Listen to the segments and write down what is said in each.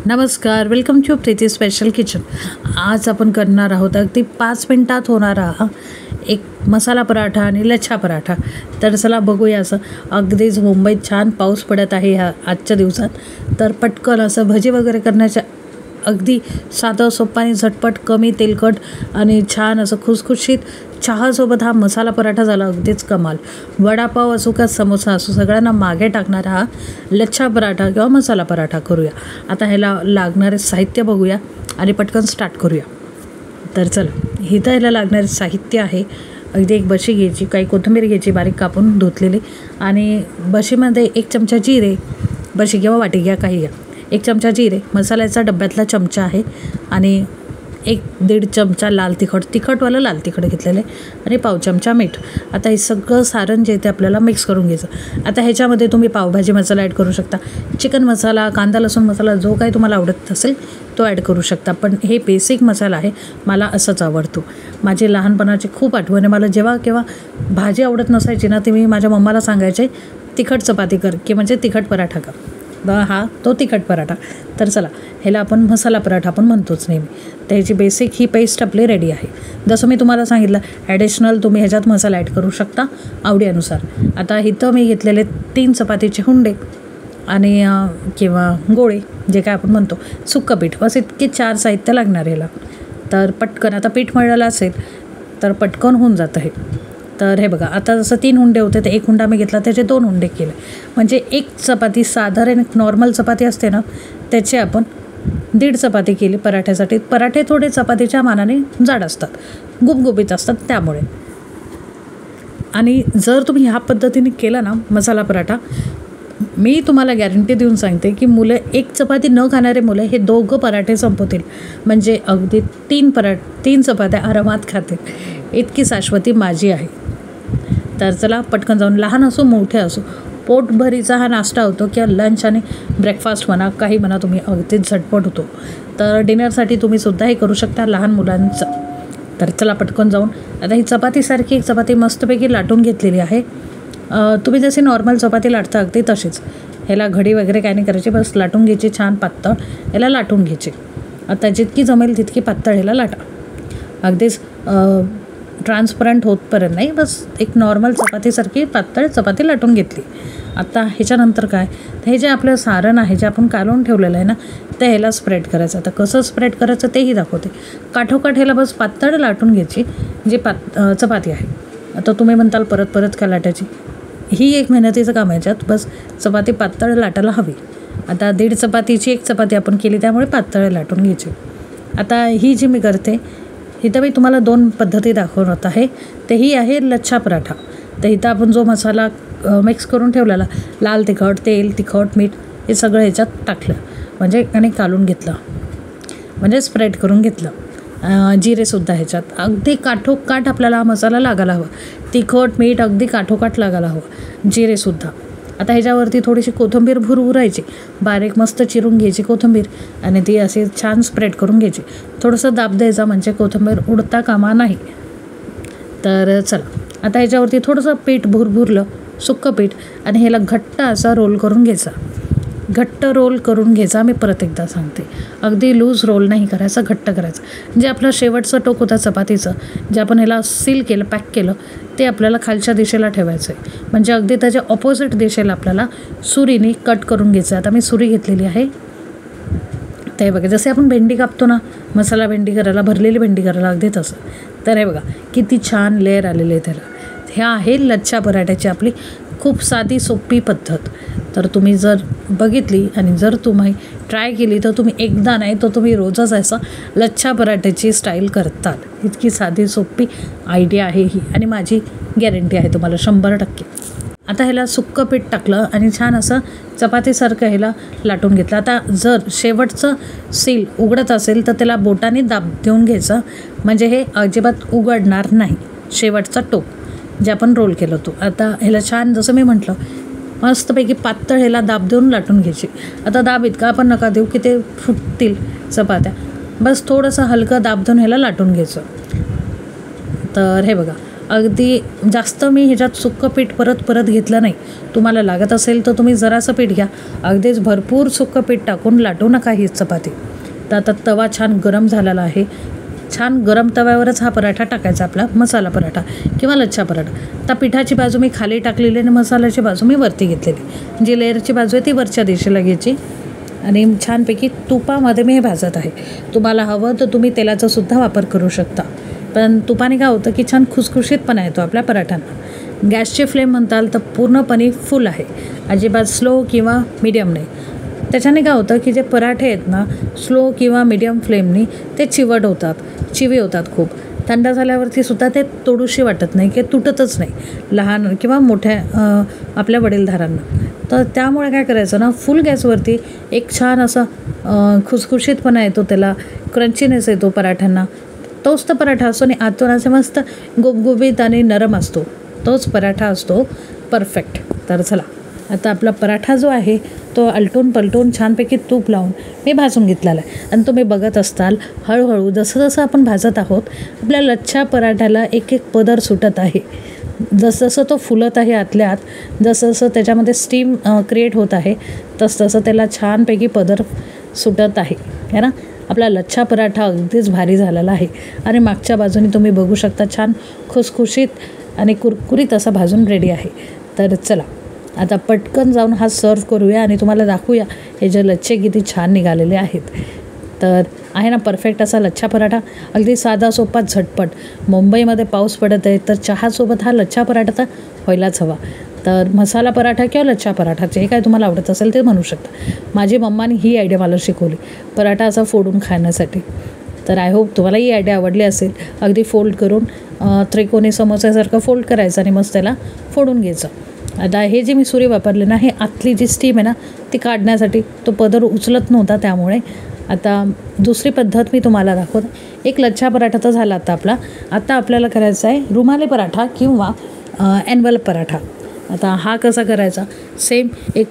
नमस्कार, welcome to Preeti special kitchen. आज आपण करणार आहोत अगदी 5 मिनिटात होणारा एक मसाला पराठा आणि लच्छा पराठा। तर चला बघूया। असं अगदीच मुंबईत छान पाऊस पडत आहे ह्या आजच्या दिवसात, तर पटकन असं भजी वगैरे करण्याच्या अगदी साधं सोपं आणि झटपट, कमी तेलकट आणि छान असं खुसखुशीत चहासोबत हा मसाला पराठा झाला अगदीच कमाल। वडापाव असो का समोसा असो, सगळ्यांना मागे टाकणारा हा लच्छा पराठा किंवा मसाला पराठा करूया। आता ह्याला लागणारे साहित्य बघूया आणि पटकन स्टार्ट करूया। तर चला, इथं ह्याला लागणारे साहित्य आहे अगदी एक बशी घ्यायची, काही कोथिंबीर घ्यायची बारीक कापून धुतलेली, आणि बशीमध्ये 1 चमचा जिरे, बशी किंवा वाटी घ्या काही घ्या, 1 चमचा जिरे, मसाल्याचा डब्यातला चमचा आहे, आणि 1-1.5 चमचा लाल तिखटवालं लाल तिखट घेतलेलं आहे, आणि पाव चमचा मीठ। आता हे सगळं सारण जे ते आपल्याला मिक्स करून घ्यायचं। आता ह्याच्यामध्ये तुम्ही पावभाजी मसाला ॲड करू शकता, चिकन मसाला, कांदा लसूण मसाला, जो काही तुम्हाला आवडत असेल तो ॲड करू शकता, पण हे बेसिक मसाला आहे, मला असंच आवडतो। माझी लहानपणाची खूप आठवण आहे। मला जेव्हा केव्हा भाजी आवडत नसायची ना, ते मी माझ्या मम्माला सांगायचे तिखट चपाती कर, की म्हणजे तिखट पराठा कर, हा तो तिखट पराठा। तर चला, ह्याला आपण मसाला पराठा पण म्हणतोच नेहमी। त्याची बेसिक ही पेस्ट आपली रेडी आहे। जसं मी तुम्हाला सांगितलं, ॲडिशनल तुम्ही ह्याच्यात मसाला ॲड करू शकता आवडीनुसार। आता इथं मी घेतलेले 3 चपातीचे हुंडे आणि किंवा गोळे, जे काय आपण म्हणतो, सुक्कं पीठ, बस इतके 4 साहित्य लागणार ह्याला। तर पटकन, आता पीठ मळलेलं असेल तर पटकन होऊन जातं हे। तर हे बघा, आता जसं 3 हुंडे होते तर 1 हुंडा मी घेतला, त्याचे 2 हुंडे केले, म्हणजे 1 चपाती, साधारण नॉर्मल चपाती असते ना त्याचे आपण 1.5 चपाती केली पराठ्यासाठी। पराठे थोडे चपातीच्या मानाने जाड असतात, गुबगुबीत असतात त्यामुळे। आणि जर तुम्ही ह्या पद्धतीने केला ना मसाला पराठा, मी तुम्हाला गॅरंटी देऊन सांगते की मुलं, 1 चपाती न खाणारे मुलं हे 2 पराठे संपवतील, म्हणजे अगदी 3 चपात्या आरामात खातील, इतकी शाश्वती माझी आहे। तर चला पटकन जाऊन, लहान असो मोठे असो, पोटभरीचा हा नाश्ता होतो किंवा लंच आणि ब्रेकफास्ट म्हणा, काही म्हणा तुम्ही, अगदीच झटपट होतो। तर डिनरसाठी तुम्ही सुद्धा हे करू शकता लहान मुलांचं। तर चला पटकन जाऊन, आता ही चपातीसारखी एक चपाती मस्तपैकी लाटून घेतलेली आहे। तुम्ही जशी नॉर्मल चपाती लाटता अगदी तशीच, ह्याला घडी वगैरे काय नाही करायची, बस लाटून घ्यायची छान पातळ, ह्याला लाटून घ्यायची। आता जितकी जमेल तितकी पातळ ह्याला लाटा, अगदीच ट्रान्सपरंट होतपर्यंत नाही, बस एक नॉर्मल चपातीसारखी पातळ चपाती लाटून घेतली। आता ह्याच्यानंतर काय, हे जे आपलं सारण आहे, जे आपण कालवून ठेवलेलं आहे ना, ते ह्याला स्प्रेड करायचं। आता कसं स्प्रेड करायचं तेही दाखवते। काठोकाठ ह्याला बस पातळ लाटून घ्यायची, जी चपाती आहे। आता तुम्ही म्हणताल परत परत का लाटायची, ही एक मेहनतीचं काम आहे, ज्यात बस चपाती पातळ लाटायला हवी। आता 1.5 चपातीची 1 चपाती आपण केली, त्यामुळे पातळ लाटून घ्यायची। आता ही जी मी करते, इथं मी तुम्हाला 2 पद्धती दाखवत आहे, ते ही आहे लच्छा पराठा। तर इथं आपण जो मसाला मिक्स करून ठेवलेला, लाल तिखट, तेल, तिखट, मीठ, हे सगळं ह्याच्यात टाकलं, म्हणजे आणि कालून घेतलं, म्हणजे स्प्रेड करून घेतलं। जिरेसुद्धा ह्याच्यात अगदी काठोकाठ आपल्याला हा मसाला लागायला हवा, तिखट मीठ अगदी काठोकाठ लागायला हवं, जिरेसुद्धा। आता ह्याच्यावरती थोडीशी कोथिंबीर भुरभुरायची, बारीक मस्त चिरून घ्यायची कोथिंबीर, आणि ती अशी छान स्प्रेड करून घ्यायची। थोडंसं दाब द्यायचा, म्हणजे कोथिंबीर उडता कामा नाही। तर चला, आता ह्याच्यावरती थोडंसं पीठ भुरभुरलं, सुक्कं पीठ, आणि ह्याला घट्ट असा रोल करून घ्यायचा, घट्ट रोल करून घ्यायचा। मी परत एकदा सांगते, अगदी लूज रोल नाही करायचा, घट्ट करायचं। जे आपलं शेवटचं टोक होतं चपातीचं, जे आपण ह्याला सील केलं, पॅक केलं, ते आपल्याला खालच्या दिशेला ठेवायचं आहे, म्हणजे अगदी त्याच्या ऑपोजिट दिशेला आपल्याला सुरीने कट करून घ्यायचं। आता मी सुरी घेतलेली आहे, ते बघा, जसे आपण भेंडी कापतो ना, मसाला भेंडी करायला, भरलेली भेंडी करायला, अगदी तसं। तर हे बघा किती छान लेअर आलेले आहे त्याला। ह्या आहे लच्छा पराठ्याची आपली खूप साधी सोपी पद्धत। तर तुम्ही जर बघितली आणि जर तुम्ही ट्राय केली, तर तुम्ही एकदा नाही तर तुम्ही रोजच असं लच्छा पराठ्याची स्टाईल करताल। इतकी साधी सोपी आयडिया आहे ही, आणि माझी गॅरंटी आहे तुम्हाला 100%। आता ह्याला सुक्कं पीठ टाकलं आणि छान असं चपातीसारखं ह्याला लाटून घेतलं। आता जर शेवटचं सील उघडत असेल तर त्याला बोटाने दाब देऊन घ्यायचं, म्हणजे हे अजिबात उघडणार नाही, शेवटचा टोक जे आपण रोल केलं होतो। आता ह्याला छान, जसं मी म्हटलं, मस्तपैकी पातळ ह्याला दाब देऊन लाटून घ्यायची। आता दाब इतका आपण नका देऊ की ते फुटतील चपात्या, बस थोडंसं हलकं दाब देऊन ह्याला लाटून घ्यायचं। तर हे बघा, अगदी जास्त मी ह्याच्यात सुक्कं पीठ परत घेतलं नाही. तुम्हाला लागत असेल तर तुम्ही जरासं पीठ घ्या. अगदीच भरपूर सुक्कं पीठ टाकून लाटू नका ही चपाती. तर आता तवा छान गरम झालेला आहे. छान गरम तव्यावरच हा पराठा टाकायचा, आपला मसाला पराठा किंवा लच्छा पराठा. आता पिठाची बाजू मी खाली टाकलेली आणि मसाल्याची बाजू मी वरती घेतलेली. जी लेअरची बाजू आहे ती वरच्या दिशेला घ्यायची आणि छानपैकी तुपामध्ये मी हे भाजत आहे. तुम्हाला हवं तर तुम्ही तेलाचा सुद्धा वापर करू शकता, पण तुपाने काय होतं की छान खुसखुशीतपणा येतो आपल्या पराठ्यांना. गॅसची फ्लेम म्हणताल तर पूर्णपणे फुल आहे, अजिबात स्लो किंवा मीडियम नाही. त्याच्याने काय होतं की जे पराठे आहेत ना, स्लो किंवा मीडियम फ्लेमनी ते चिवी होतात खूप. थंड झाल्यावरती सुद्धा ते तोडूशी वाटत नाही की तुटतच नाही लहान किंवा मोठ्या आपल्या वडीलधारांना. तर त्यामुळे काय करायचं ना, फुल गॅसवरती एक छान असा खुसखुशीतपणा येतो, त्याला क्रंचीनेस येतो पराठ्यांना. तोच तर पराठा असतो आणि आतून असं मस्त गुबगुबीत आणि नरम असतो, तोच पराठा असतो परफेक्ट. तर चला, आता आपला पराठा जो आहे तो आलटून पलटून छानपैकी तूप लावून मी भाजून घेतलेला आहे. आणि तुम्ही बघत असताल हळूहळू जसं आपण भाजत आहोत आपल्या लच्छा पराठ्याला एक पदर सुटत आहे. जसं तो फुलत आहे आतल्या आत, जसं त्याच्यामध्ये स्टीम क्रिएट होत आहे, तसं त्याला छानपैकी पदर सुटत आहे ना. आपला लच्छा पराठा अगदीच भारी झालेला आहे आणि मागच्या बाजूने तुम्ही बघू शकता छान खुसखुशीत आणि कुरकुरीत असा भाजून रेडी आहे. तर चला, आता पटकन जाऊन हा सर्व करूया आणि तुम्हाला दाखवूया हे जे लच्छे किती छान निघालेले आहेत. तर आहे ना परफेक्ट असा लच्छा पराठा, अगदी साधा सोपा झटपट. मुंबईमध्ये पाऊस पडत आहे तर चहासोबत हा लच्छा पराठा तर व्हायलाच हवा. तर मसाला पराठा किंवा लच्छा पराठा जे काय तुम्हाला आवडत असेल ते म्हणू शकता. माझी मम्माने ही आयडिया मला शिकवली पराठा असा फोडून खाण्यासाठी. तर आय होप तुम्हाला ही आयडिया आवडली असेल. अगदी फोल्ड करून त्रिकोणी समोसासारखं फोल्ड करायचं आणि मस्त त्याला फोडून घ्यायचं. आता हे जे मी सुरी वापरले ना, हे आतली जी स्टीम आहे ना ती काढण्यासाठी, तो पदर उचलत नव्हता त्यामुळे. आता दुसरी पद्धत मी तुम्हाला दाखवते. एक लच्छा पराठा तर झाला आता आपला. आता आपल्याला करायचा आहे रुमाली पराठा किंवा एन्व्हलप पराठा. आता हा कसा करायचा, सेम एक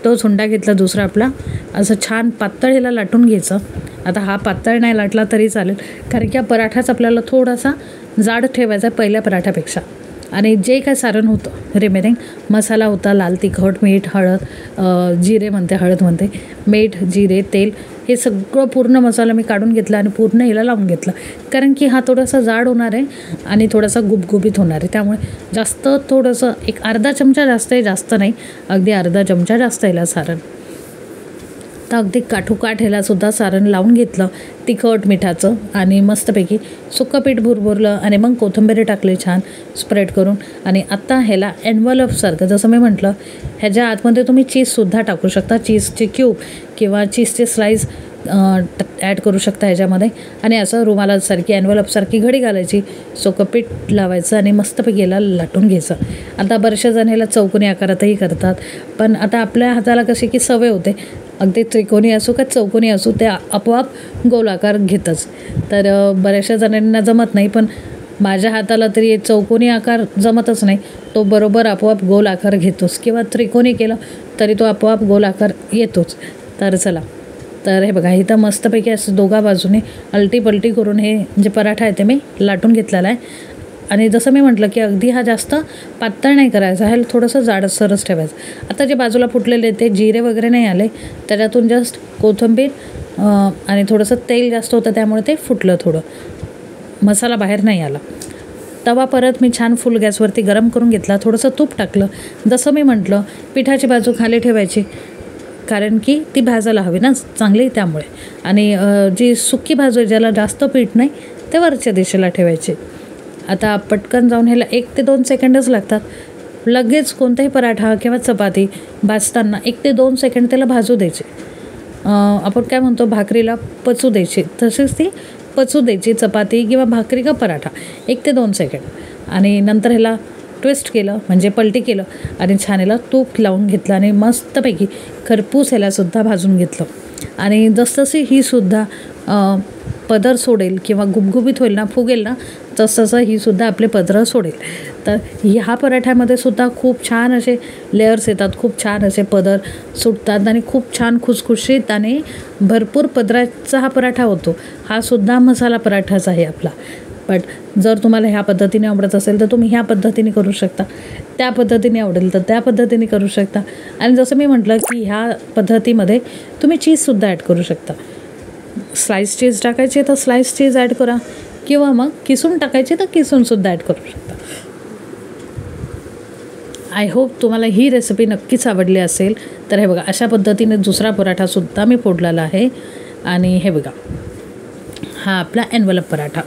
तोच हुंडा घेतला दुसरा आपला, असं छान पातळ ह्याला लाटून घ्यायचं. आता हा पातळ नाही लाटला तरी चालेल, कारण की हा पराठाच आपल्याला थोडासा जाड ठेवायचा आहे पहिल्या पराठ्यापेक्षा. आणि जे काय सारण होतं रिमेनिंग मसाला होता, लाल तिखट, मीठ, हळद, हळद म्हणते, मीठ, जिरे, तेल, हे सगळं पूर्ण मसाला मी काढून घेतला आणि पूर्ण ह्याला लावून घेतला. कारण की हा थोडासा जाड होणार आहे आणि थोडासा गुबगुबीत होणार आहे, त्यामुळे जास्त थोडंसं एक अर्धा चमचा जास्त आहे, जास्त नाही, अगदी अर्धा चमचा जास्त ह्याला सारण. तर अगदी काठोकाठ ह्यालासुद्धा सारण लावून घेतलं तिखट मिठाचं आणि मस्तपैकी सुक्कं पीठ भुरभुरलं आणि मग कोथिंबीर टाकली छान स्प्रेड करून. आणि आत्ता ह्याला एन्व्हलपसारखं जसं मी म्हटलं, ह्याच्या आतमध्ये तुम्ही चीजसुद्धा टाकू शकता, चीजचे क्यूब किंवा चीजचे स्लाईस ॲड करू शकता ह्याच्यामध्ये. आणि असं रुमालासारखी एन्व्हलपसारखी घडी घालायची, सुक्कं पीठ लावायचं आणि मस्तपैकी याला लाटून घ्यायचं. आता बरेचसे जण ह्याला चौकोनी आकारातही करतात, पण आता आपल्या हाताला कशी की सवय होते, अगदी त्रिकोणी असो का चौकोनी असो ते आपोआप गोल आकार घेतच. तर बऱ्याचशा जणांना जमत नाही, पण माझ्या हाताला तरी चौकोनी आकार जमतच नाही, तो बरोबर आपोआप गोल आकार घेतोच, किंवा त्रिकोणी केलं तरी तो आपोआप गोल आकार येतोच. तर चला, तर हे बघा इथं मस्तपैकी असं दोघा बाजूने अलटी पलटी करून हे जे पराठा आहे ते मी लाटून घेतलेला आहे. आणि जसं मी म्हटलं की अगदी हा जास्त पातळ नाही करायचा, ह्याला थोडंसं जाडसरच ठेवायचं. आता जे बाजूला फुटलेले ते जिरे वगैरे नाही आले, त्याच्यातून जस्ट कोथिंबीर आणि थोडंसं तेल जास्त होतं त्यामुळे ते फुटलं, थोडं मसाला बाहेर नाही आला. तवा परत मी छान फुल गॅसवरती गरम करून घेतला, थोडंसं तूप टाकलं. जसं मी म्हटलं पिठाची बाजू खाली ठेवायची, कारण की ती भाजायला हवी ना चांगली, त्यामुळे. आणि जी सुकी बाजू आहे ज्याला जास्त पीठ नाही ते वरच्या दिशेला ठेवायचे. आता पटकन जाऊन ह्याला 1 ते 2 सेकंडच लागतात. लगेच कोणताही पराठा किंवा चपाती भाजताना 1 ते 2 सेकंड त्याला भाजू द्यायचे. आपण काय म्हणतो भाकरीला पचू द्यायची, तसेच ती पचू द्यायची चपाती किंवा भाकरी का पराठा 1 ते 2 सेकंड. आणि नंतर ह्याला ट्विस्ट केलं म्हणजे पलटी केलं आणि छान ह्याला तूप लावून घेतलं आणि मस्तपैकी खरपूस ह्यालासुद्धा भाजून घेतलं. आणि जसजशी ही सुद्धा पदर सोडेल किंवा गुबगुबीत होईल ना, फुगेल ना, तसतसं ही सुद्धा आपले पदर सोडेल. तर ह्या पराठ्यामध्ये सुद्धा खूप छान असे लेयर्स येतात, खूप छान असे पदर सुटतात आणि खूप छान खुसखुशीत आणि भरपूर पदराचा हा पराठा होतो. हा सुद्धा मसाला पराठाच आहे आपला. बट जर तुम्हाला ह्या पद्धतीने आवडत असेल तर तुम्ही ह्या पद्धतीने करू शकता, त्या पद्धतीने आवडेल तर त्या पद्धतीने करू शकता. आणि जसं मी म्हटलं की ह्या पद्धतीमध्ये तुम्ही चीजसुद्धा ॲड करू शकता. स्लाईस चीज टाकायची तर स्लाईस चीज ॲड करा, किंवा मग किसून टाकायची तर किसूनसुद्धा ॲड करू शकता. आय होप तुम्हाला ही रेसिपी नक्कीच आवडली असेल. तर हे बघा, अशा पद्धतीने दुसरा पराठासुद्धा मी फोडलेला आहे. आणि हे बघा, हा आपला एन्व्हलप पराठा,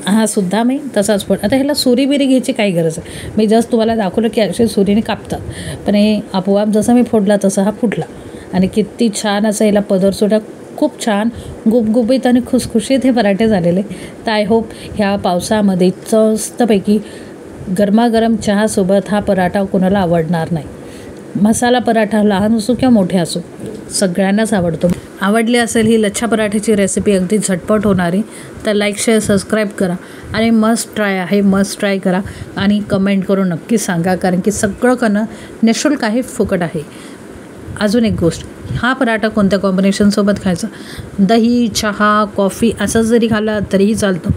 हा सुद्धा मी तसाच आता ह्याला सुरी बिरी घ्यायची काही गरज आहे. मी जस्ट तुम्हाला दाखवलं की असे सुरीने कापतात, पण हे आपोआप जसा मी फोडला तसा हा फुटला. आणि किती छान असं ह्याला पदरसुद्धा खूप छान गुबगुबीत आणि खुसखुशीत हे पराठे झालेले. तर आय होप ह्या पावसामध्ये मस्तपैकी गरमागरम चहासोबत हा पराठा कोणाला आवडणार नाही. मसाला पराठा लहान असो किंवा मोठे असो सगळ्यांनाच आवडतो. आवडली असेल ही लच्छा पराठ्याची रेसिपी, अगदी झटपट होणारी, तर लाईक शेअर सबस्क्राईब करा. आणि मस्ट ट्राय आहे, मस्ट ट्राय करा आणि कमेंट करून नक्की सांगा, कारण की सगळं करणं निःशुल्क आहे, फुकट आहे. अजून एक गोष्ट, हा पराठा कोणत्या कॉम्बिनेशनसोबत खायचा, दही, चहा, कॉफी असं जरी खाल्ला तरीही चालतो,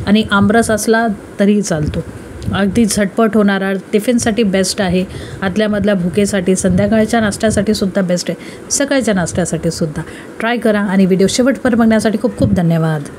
आणि आमरस असला तरीही चालतो. अगदी झटपट होणारा, टिफिनसाठी बेस्ट आहे, आदल्यामधल्या भुकेसाठी, संध्याकाळच्या नाश्त्यासाठी सुद्धा बेस्ट आहे, सकाळच्या नाश्त्यासाठी सुद्धा. ट्राय करा आणि व्हिडिओ शेवटपर्यंत बघण्यासाठी खूप खूप धन्यवाद.